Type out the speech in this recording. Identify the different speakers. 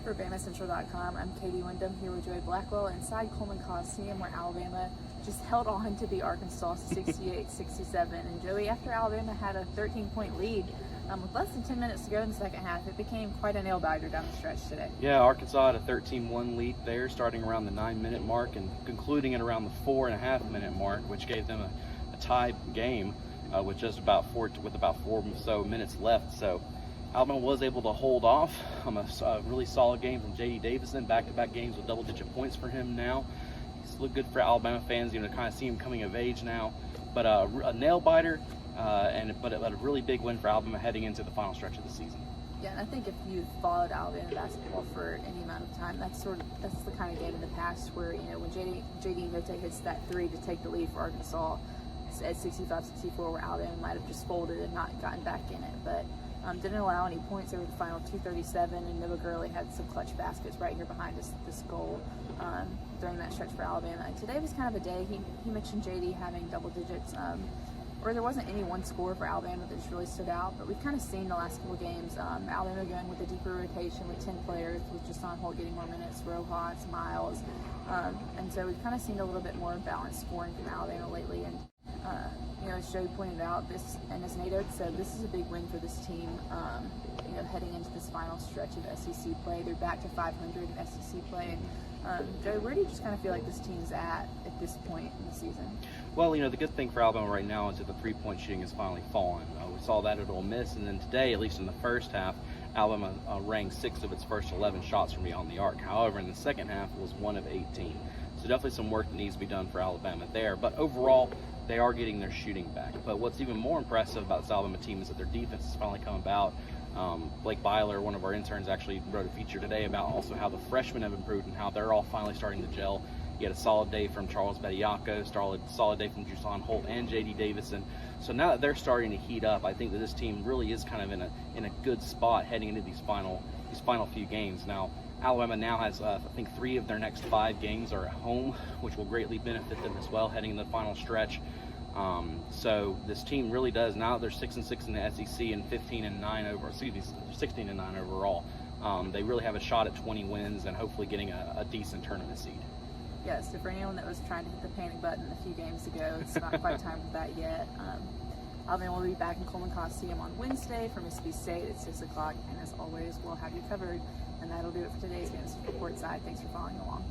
Speaker 1: For BamaCentral.com, I'm Katie Windham here with Joey Blackwell inside Coleman Coliseum, where Alabama just held on to beat Arkansas 68-67. And Joey, after Alabama had a 13-point lead, with less than 10 minutes to go in the second half, it became quite a nail-biter down the stretch today.
Speaker 2: Yeah, Arkansas had a 13-1 lead there, starting around the 9-minute mark and concluding at around the 4.5-minute mark, which gave them a tied game with about 4 or so minutes left. So Alabama was able to hold off. A really solid game from J.D. Davison, back-to-back games with double-digit points for him now. He's looked good for Alabama fans, to kind of see him coming of age now. But a nail-biter, but a really big win for Alabama heading into the final stretch of the season.
Speaker 1: Yeah, and I think if you've followed Alabama basketball for any amount of time, that's the kind of game in the past where, when J.D. Notae hits that three to take the lead for Arkansas at 65-64, where Alabama might have just folded and not gotten back in it. But didn't allow any points over the final 2:37, and Noah Gurley had some clutch baskets right here behind this goal during that stretch for Alabama. And today was kind of a day. He mentioned JD having double digits, or there wasn't any one score for Alabama that just really stood out, but we've kind of seen the last couple games, Alabama going with a deeper rotation with 10 players, with Jason Holt getting more minutes, Rojas, Miles, and so we've kind of seen a little bit more balanced scoring from Alabama lately. And as Joey pointed out, and as Nato said, this is a big win for this team. Heading into this final stretch of SEC play, they're back to 500 in SEC play. Joey, where do you just kind of feel like this team's at this point in the season?
Speaker 2: Well, the good thing for Alabama right now is that the three-point shooting has finally fallen. We saw that at Ole Miss, and then today, at least in the first half, Alabama rang 6 of its first 11 shots from beyond the arc. However, in the second half, it was 1 of 18. So definitely some work that needs to be done for Alabama there. But overall, they are getting their shooting back. But what's even more impressive about this Alabama team is that their defense has finally come about. Blake Byler, one of our interns, actually wrote a feature today about also how the freshmen have improved and how they're all finally starting to gel. He had a solid day from Charles Bediako, solid day from Jason Holt and J.D. Davison. So now that they're starting to heat up, I think that this team really is kind of in a good spot heading into these final few games. Now, Alabama now has, I think, 3 of their next 5 games are at home, which will greatly benefit them as well heading into the final stretch. So this team really does, now that they're 6-6 in the SEC and 16-9 overall. They really have a shot at 20 wins and hopefully getting a decent tournament seed.
Speaker 1: Yes, so for anyone that was trying to hit the panic button a few games ago, it's not quite time for that yet. Alabama will be back in Coleman Coliseum on Wednesday for Mississippi State at 6 o'clock, and as always, we'll have you covered. And that'll do it for today's Games for Courtside. Thanks for following along.